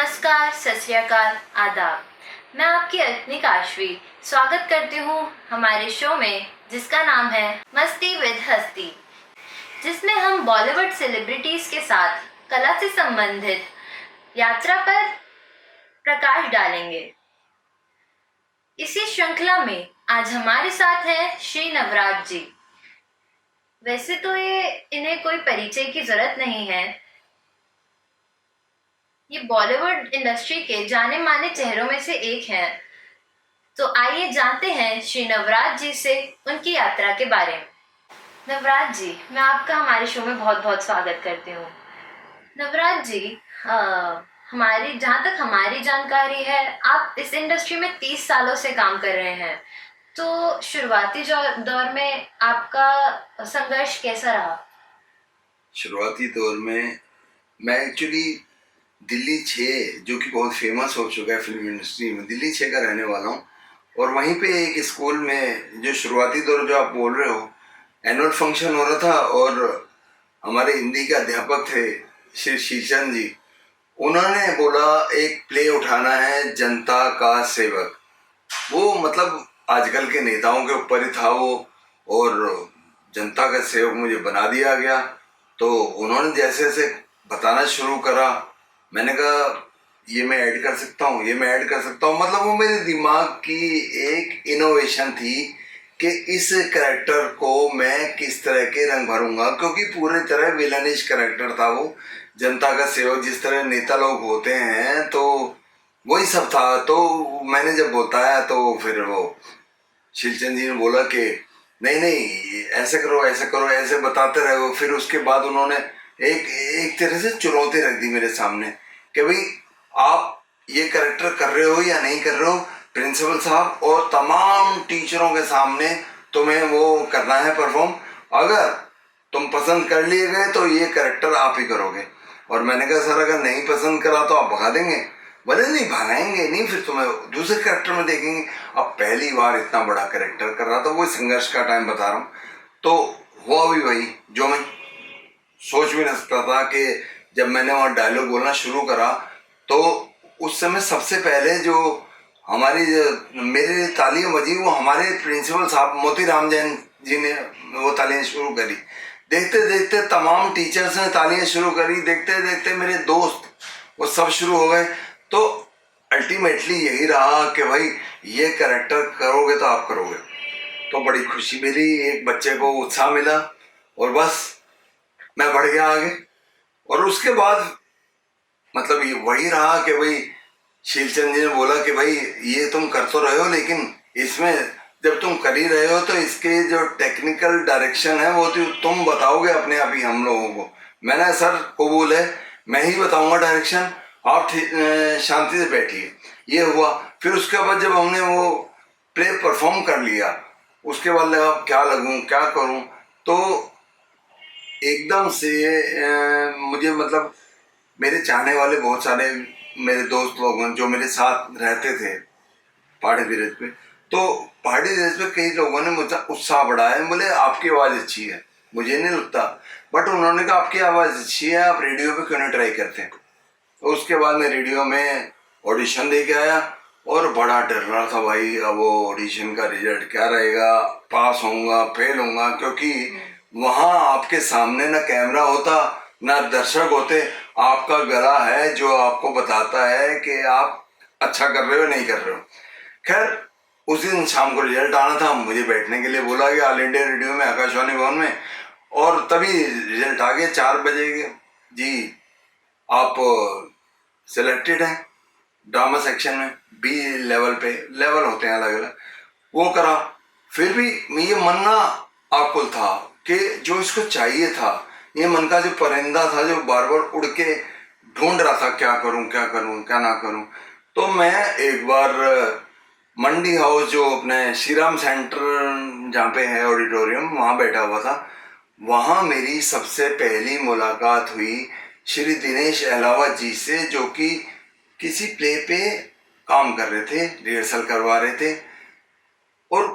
नमस्कार, सत श्री अकाल, आदाब। मैं आपकी अल्पनी काशवी स्वागत करती हूँ हमारे शो में, जिसका नाम है मस्ती विद हस्ती, जिसमें हम बॉलीवुड सेलिब्रिटीज के साथ कला से संबंधित यात्रा पर प्रकाश डालेंगे। इसी श्रृंखला में आज हमारे साथ हैं श्री नवराज जी। वैसे तो इन्हें कोई परिचय की जरूरत नहीं है। ये बॉलीवुड इंडस्ट्री के जाने माने चेहरों में से एक हैं। तो आइए जानते हैं श्री नवराज जी से उनकी यात्रा के बारे में। नवराज जी, मैं आपका हमारे शो में बहुत बहुत स्वागत करती हूँ। नवराज जी, हमारी जहाँ तक हमारी जानकारी है, आप इस इंडस्ट्री में 30 सालों से काम कर रहे हैं। तो शुरुआती दौर में आपका संघर्ष कैसा रहा? शुरुआती दौर में मैं एक्चुअली दिल्ली 6, जो कि बहुत फेमस हो चुका है फिल्म इंडस्ट्री में, दिल्ली 6 का रहने वाला हूँ। और वहीं पे एक स्कूल में जो शुरुआती दौर जो आप बोल रहे हो, एनुअल फंक्शन हो रहा था और हमारे हिंदी के अध्यापक थे श्री शीलचंद जी। उन्होंने बोला एक प्ले उठाना है, जनता का सेवक। वो मतलब आजकल के नेताओं के ऊपर ही था वो, और जनता का सेवक मुझे बना दिया गया। तो उन्होंने जैसे जैसे बताना शुरू करा, मैंने कहा ये मैं ऐड कर सकता हूँ, ये मैं ऐड कर सकता हूँ। मतलब वो मेरे दिमाग की एक इनोवेशन थी कि इस कैरेक्टर को मैं किस तरह के रंग भरूंगा, क्योंकि पूरी तरह विलनिश कैरेक्टर था वो, जनता का सेवक। जिस तरह नेता लोग होते हैं तो वही सब था। तो मैंने जब बताया तो फिर वो शीलचंद जी ने बोला कि नहीं नहीं, ऐसे करो ऐसे करो, ऐसे बताते रहे वो। फिर उसके बाद उन्होंने एक एक तरह से चुनौती रख दी मेरे सामने कि भाई आप ये कैरेक्टर कर रहे हो या नहीं कर रहे हो, प्रिंसिपल साहब और तमाम टीचरों के सामने तुम्हें वो करना है परफॉर्म। अगर तुम पसंद कर लिए गए तो ये कैरेक्टर आप ही करोगे। और मैंने कहा सर अगर नहीं पसंद करा तो आप भगा देंगे? बोले नहीं भगाएंगे नहीं, फिर तुम्हें दूसरे कैरेक्टर में देखेंगे। अब पहली बार इतना बड़ा कैरेक्टर कर रहा था, वो संघर्ष का टाइम बता रहा हूँ। तो हुआ भी वही जो मैं सोच भी नहीं सकता था कि जब मैंने वहाँ डायलॉग बोलना शुरू करा तो उस समय सबसे पहले जो हमारी मेरे तालियां बजी वो हमारे प्रिंसिपल साहब मोतीराम जैन जी ने वो तालियां शुरू करी। देखते देखते तमाम टीचर्स ने तालियां शुरू करी, देखते देखते मेरे दोस्त वो सब शुरू हो गए। तो अल्टीमेटली यही रहा कि भाई ये कैरेक्टर करोगे तो आप करोगे। तो बड़ी खुशी मिली, एक बच्चे को उत्साह मिला और बस मैं बढ़ गया आगे। और उसके बाद मतलब ये वही रहा कि भाई शीलचंद जी ने बोला कि भाई ये तुम कर तो रहे हो, लेकिन इसमें जब तुम कर ही रहे हो तो इसके जो टेक्निकल डायरेक्शन है वो तो तुम बताओगे अपने आप ही हम लोगों को। मैंने सर कबूल है, मैं ही बताऊंगा डायरेक्शन, आप शांति से बैठिए। ये हुआ। फिर उसके बाद जब हमने वो प्ले परफॉर्म कर लिया, उसके बाद लगा क्या लगूं क्या करूं। तो एकदम से मुझे मतलब मेरे चाहने वाले बहुत सारे मेरे दोस्त लोग हैं जो मेरे साथ रहते थे पहाड़ी धीरज पे। तो पहाड़ी धीरज पे कई लोगों ने मुझे उत्साह बढ़ाया, बोले आपकी आवाज़ अच्छी है। मुझे नहीं लगता, बट उन्होंने कहा आपकी आवाज़ अच्छी है, आप रेडियो पे क्यों नहीं ट्राई करते। तो उसके बाद मैं रेडियो में ऑडिशन दे के आया और बड़ा डर रहा था भाई, अब वो ऑडिशन का रिजल्ट क्या रहेगा, पास होऊंगा फेल होऊंगा। क्योंकि वहाँ आपके सामने ना कैमरा होता ना दर्शक होते, आपका गला है जो आपको बताता है कि आप अच्छा कर रहे हो नहीं कर रहे हो। खैर उस दिन शाम को रिजल्ट आना था, मुझे बैठने के लिए बोला गया ऑल इंडिया रेडियो में, आकाशवाणी भवन में। और तभी रिजल्ट आ गया 4 बजे के, जी आप सिलेक्टेड हैं ड्रामा सेक्शन में, बी लेवल पे, लेवल होते हैं अलग अलग। वो करा। फिर भी ये मन ना आकुल था कि जो इसको चाहिए था, ये मन का जो परिंदा था जो बार बार उड़ के ढूंढ रहा था क्या करूं क्या करूं क्या ना करूं। तो मैं एक बार मंडी हाउस जो अपने श्रीराम सेंटर जहाँ पे है ऑडिटोरियम, वहाँ बैठा हुआ था। वहाँ मेरी सबसे पहली मुलाकात हुई श्री दिनेश अहलावत जी से, जो कि किसी प्ले पे काम कर रहे थे, रिहर्सल करवा रहे थे। और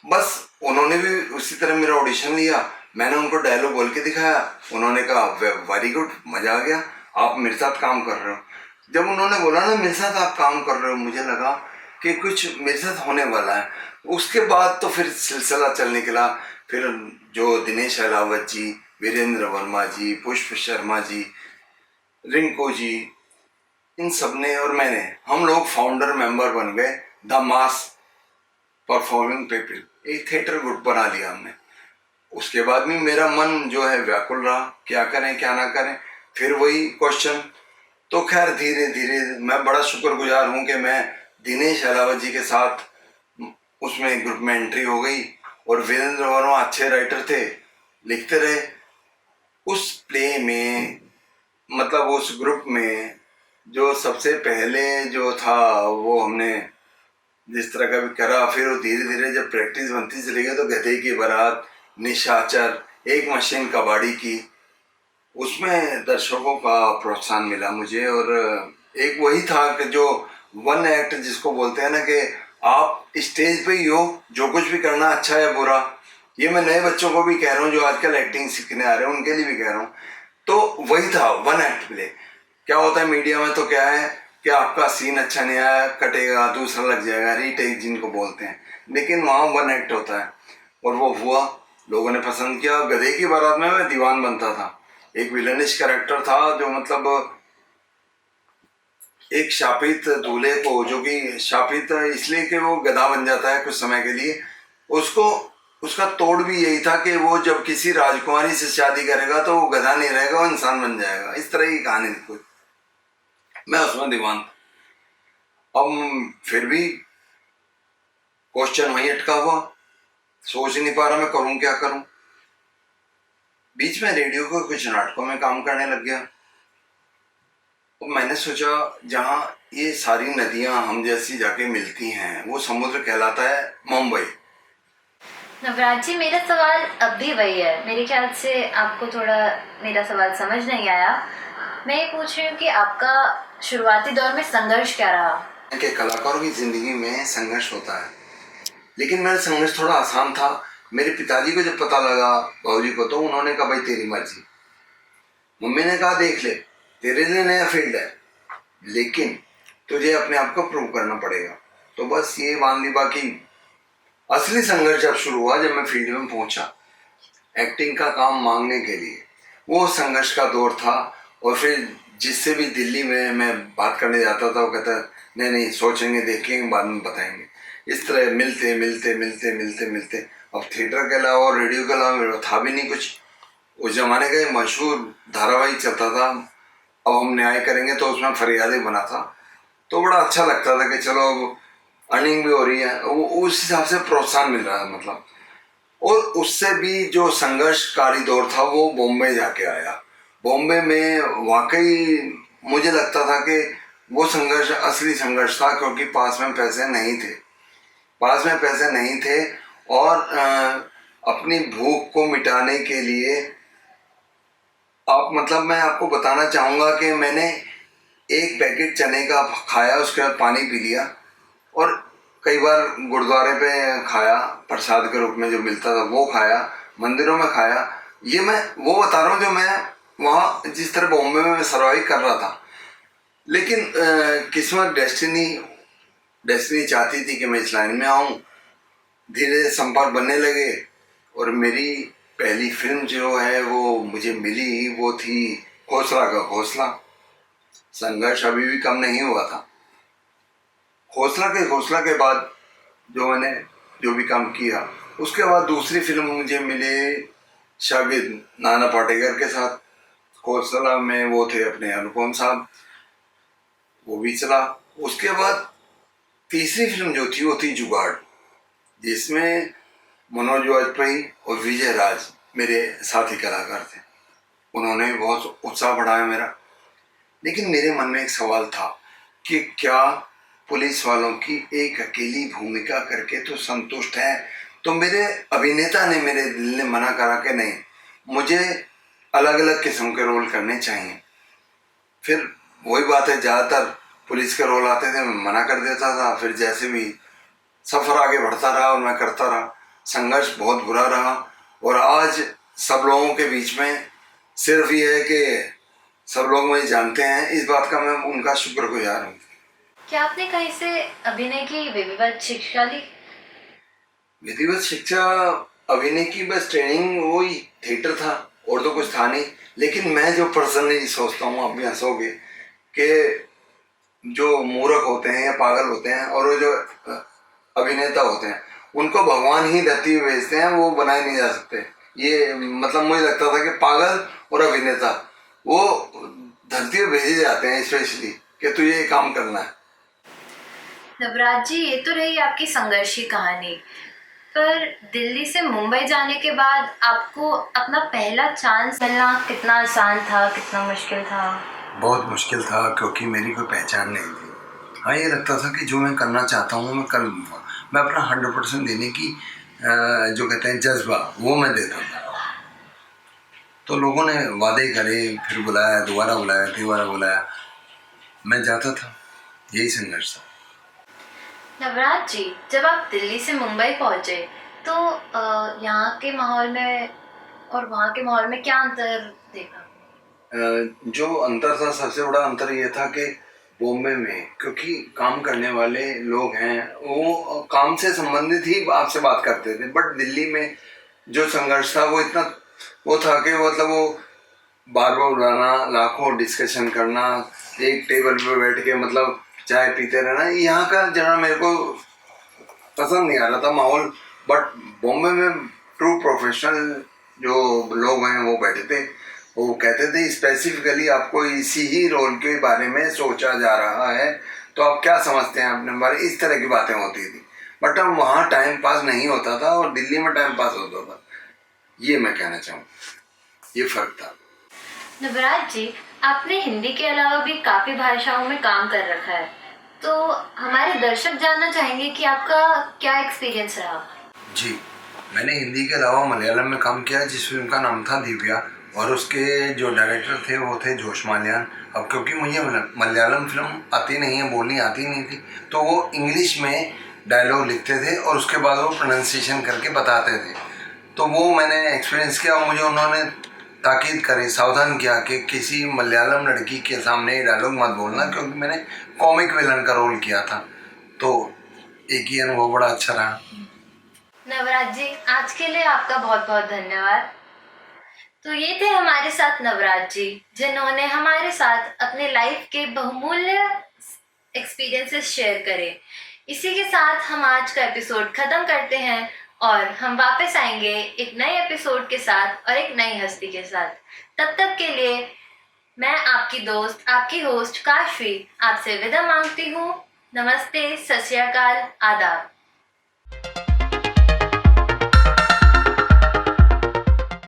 बस उन्होंने भी उसी तरह मेरा ऑडिशन लिया। मैंने उनको डायलॉग बोल के दिखाया, उन्होंने कहा वेरी गुड, मजा आ गया, आप मेरे साथ काम कर रहे हो। जब उन्होंने बोला ना मेरे साथ आप काम कर रहे हो, मुझे लगा कि कुछ मेरे साथ होने वाला है। उसके बाद तो फिर सिलसिला चल निकला। फिर जो दिनेश अहलावत जी, वीरेंद्र वर्मा जी, पुष्प शर्मा जी, रिंकू जी, इन सब ने और मैंने, हम लोग फाउंडर मेंबर बन गए द मास परफॉर्मिंग पीपल, एक थिएटर ग्रुप बना लिया हमने। उसके बाद भी मेरा मन जो है व्याकुल रहा, क्या करें क्या ना करें, फिर वही क्वेश्चन। तो खैर धीरे धीरे मैं बड़ा शुक्रगुजार हूँ कि मैं दिनेश अहलावत जी के साथ उसमें ग्रुप में एंट्री हो गई। और वीरेंद्र वर्मा अच्छे राइटर थे, लिखते रहे उस प्ले में, मतलब उस ग्रुप में। जो सबसे पहले जो था वो हमने जिस तरह का भी करा, फिर वो धीरे धीरे जब प्रैक्टिस बनती चली गई तो गधे की बारात, निशाचर, एक मशीन कबाड़ी की, उसमें दर्शकों का प्रोत्साहन मिला मुझे। और एक वही था कि जो वन एक्ट जिसको बोलते हैं ना, कि आप स्टेज पे ही हो, जो कुछ भी करना अच्छा या बुरा। ये मैं नए बच्चों को भी कह रहा हूँ जो आजकल एक्टिंग सीखने आ रहे हैं, उनके लिए भी कह रहा हूँ। तो वही था वन एक्ट प्ले। क्या होता है मीडिया में, तो क्या है कि आपका सीन अच्छा नहीं आया, कटेगा, दूसरा लग जाएगा, रीटेक जिनको बोलते हैं। लेकिन वहाँ वन एक्ट होता है और वो हुआ, लोगों ने पसंद किया। गधे की बारात में मैं दीवान बनता था, एक विलनिश कैरेक्टर था जो मतलब एक शापित दूल्हे को, जो कि शापित इसलिए कि वो गधा बन जाता है कुछ समय के लिए, उसको उसका तोड़ भी यही था कि वो जब किसी राजकुमारी से शादी करेगा तो वो गधा नहीं रहेगा, वो इंसान बन जाएगा। इस तरह की कहानी थी कुछ, मैं उसमें दीवान था। अब फिर भी क्वेश्चन वहीं अटका हुआ, सोच नहीं पा रहा मैं करूं क्या करूं। बीच में रेडियो के कुछ नाटकों में काम करने लग गया। तो मैंने सोचा जहाँ ये सारी नदियां हम जैसी जाके मिलती हैं वो समुद्र कहलाता है मुंबई। नवराज जी, मेरा सवाल अब भी वही है। मेरे ख्याल से आपको थोड़ा मेरा सवाल समझ नहीं आया। मैं ये पूछ रही हूँ कि आपका शुरुआती दौर में संघर्ष क्या रहा? कि कलाकारों की जिंदगी में संघर्ष होता है, लेकिन मेरा संघर्ष थोड़ा आसान था। मेरे पिताजी को जब पता लगा, बाबूजी को, तो उन्होंने कहा भाई तेरी मर्जी। मम्मी ने कहा देख ले, तेरे लिए नया फील्ड है, लेकिन तुझे अपने आप को प्रूव करना पड़ेगा। तो बस ये मान ली। बाकी असली संघर्ष जब शुरू हुआ, जब मैं फील्ड में पहुंचा एक्टिंग का काम मांगने के लिए, वो संघर्ष का दौर था। और फिर जिससे भी दिल्ली में मैं बात करने जाता था वो कहता नहीं नहीं सोचेंगे, देखेंगे, बाद में बताएंगे। इस तरह मिलते मिलते मिलते मिलते मिलते अब थिएटर के अलावा और रेडियो के अलावा मेरा था भी नहीं कुछ। उस जमाने का एक मशहूर धारावाहिक चलता था, अब हम न्याय करेंगे, तो उसमें फरियादें बना था। तो बड़ा अच्छा लगता था कि चलो अब अर्निंग भी हो रही है, वो उस हिसाब से प्रोत्साहन मिल रहा है मतलब। और उससे भी जो संघर्षकारी दौर था वो बॉम्बे जाके आया। बॉम्बे में वाकई मुझे लगता था कि वो संघर्ष असली संघर्ष था, क्योंकि पास में पैसे नहीं थे, पास में पैसे नहीं थे। और अपनी भूख को मिटाने के लिए आप मतलब मैं आपको बताना चाहूँगा कि मैंने एक पैकेट चने का खाया, उसके बाद पानी पी लिया, और कई बार गुरुद्वारे पे खाया, प्रसाद के रूप में जो मिलता था वो खाया, मंदिरों में खाया। ये मैं वो बता रहा हूँ जो मैं वहाँ जिस तरह बॉम्बे में सर्वाइव कर रहा था। लेकिन किस्मत, डेस्टिनी चाहती थी कि मैं इस लाइन में आऊँ। धीरे संपर्क बनने लगे और मेरी पहली फिल्म जो है वो मुझे मिली, वो थी घोसला का घोंसला। संघर्ष अभी भी कम नहीं हुआ था। घोसला के बाद जो भी काम किया, उसके बाद दूसरी फिल्म मुझे मिले शागिद नाना पाटेकर के साथ। घोसला में वो थे अपने अनुपम साहब, वो भी चला। उसके बाद तीसरी फिल्म जो थी वो थी जुगाड़, जिसमें मनोज वाजपेयी और विजय राज मेरे साथी कलाकार थे। उन्होंने बहुत उत्साह बढ़ाया मेरा। लेकिन मेरे मन में एक सवाल था कि क्या पुलिस वालों की एक अकेली भूमिका करके तो संतुष्ट है? तो मेरे अभिनेता ने, मेरे दिल ने मना करा कि नहीं, मुझे अलग अलग किस्म के रोल करने चाहिए। फिर वही बात है, ज़्यादातर पुलिस के रोल आते थे, मैं मना कर देता था। फिर जैसे भी सफ़र आगे बढ़ता रहा और मैं करता रहा। संघर्ष बहुत बुरा रहा और आज सब लोगों के बीच में सिर्फ ये है कि सब लोग मुझे जानते हैं, इस बात का मैं उनका शुक्रगुजार हूँ। क्या आपने कहीं से अभिनय की विधिवत शिक्षा ली? विधिवत शिक्षा अभिनय की बस ट्रेनिंग, वही थिएटर था और तो कुछ था नहीं। लेकिन मैं जो पर्सनली सोचता हूँ, आप भी हंसोगे, कि जो मूर्ख होते हैं या पागल होते हैं और वो जो अभिनेता होते हैं, उनको भगवान ही धरती पे भेजते हैं, वो बनाए नहीं जा सकते। ये मतलब मुझे लगता था कि पागल और अभिनेता वो धरती पे भेजे जाते हैं स्पेशली कि तू ये काम करना है। नवराज जी, ये तो रही आपकी संघर्ष की कहानी, पर दिल्ली से मुंबई जाने के बाद आपको अपना पहला चांस मिलना कितना आसान था, कितना मुश्किल था? बहुत मुश्किल था, क्योंकि मेरी कोई पहचान नहीं थी। हाँ, ये लगता था कि जो मैं करना चाहता हूँ मैं कर लूँगा। मैं अपना 100% देने की जो कहते हैं जज्बा, वो मैं देता था। तो लोगों ने वादे करे, फिर बुलाया, दोबारा बुलाया, तिबारा बुलाया, मैं जाता था। यही संघर्ष था। नवराज जी, जब आप दिल्ली से मुंबई पहुंचे तो यहाँ के माहौल में और वहाँ के माहौल में क्या अंतर देखा? जो अंतर था, सबसे बड़ा अंतर ये था कि बॉम्बे में क्योंकि काम करने वाले लोग हैं, वो काम से संबंधित ही आपसे बात करते थे। बट दिल्ली में जो संघर्ष था वो इतना वो था कि मतलब वो बार बार बुलाना, लाखों डिस्कशन करना, एक टेबल पे बैठ के मतलब चाय पीते रहना, यहाँ का जरा मेरे को पसंद नहीं आ रहा था माहौल। बट बॉम्बे में ट्रू प्रोफेशनल जो लोग हैं वो बैठे थे, वो कहते थे स्पेसिफिकली आपको इसी ही रोल के बारे में सोचा जा रहा है, तो आप क्या समझते हैं अपने बारे, इस तरह की बातें होती थी। बट अब वहाँ टाइम पास नहीं होता था और दिल्ली में टाइम पास होता था। ये मैं कहना चाहूँ, ये फर्क था। नवराज जी, आपने हिंदी के अलावा भी काफी भाषाओं में काम कर रखा है, तो हमारे दर्शक जानना चाहेंगे कि आपका क्या एक्सपीरियंस रहा? जी, मैंने हिंदी के अलावा मलयालम में काम किया, जिस फिल्म का नाम था दिव्या, और उसके जो डायरेक्टर थे वो थे जोश मालियान। अब क्योंकि मुझे मलयालम फिल्म आती नहीं है, बोलनी आती नहीं थी, तो वो इंग्लिश में डायलॉग लिखते थे और उसके बाद वो प्रोनाउंसिएशन करके बताते थे। तो वो मैंने एक्सपीरियंस किया और मुझे उन्होंने ताकीद करी, सावधान किया कि किसी मलयालम लड़की के सामने ये डायलॉग मत बोलना, क्योंकि मैंने कॉमिक विलन का रोल किया था। तो एक ही अनुभव बड़ा अच्छा रहा। नवराज जी, आज के लिए आपका बहुत बहुत धन्यवाद। तो ये थे हमारे साथ नवराज जी, जिन्होंने हमारे साथ अपने लाइफ के बहुमूल्य एक्सपीरियंसेस शेयर करे। इसी के साथ हम आज का एपिसोड खत्म करते हैं और हम वापस आएंगे एक नए एपिसोड के साथ और एक नई हस्ती के साथ। तब तक के लिए मैं आपकी दोस्त, आपकी होस्ट काशवी आपसे विदा मांगती हूँ। नमस्ते, सत श्री अकाल, आदाब।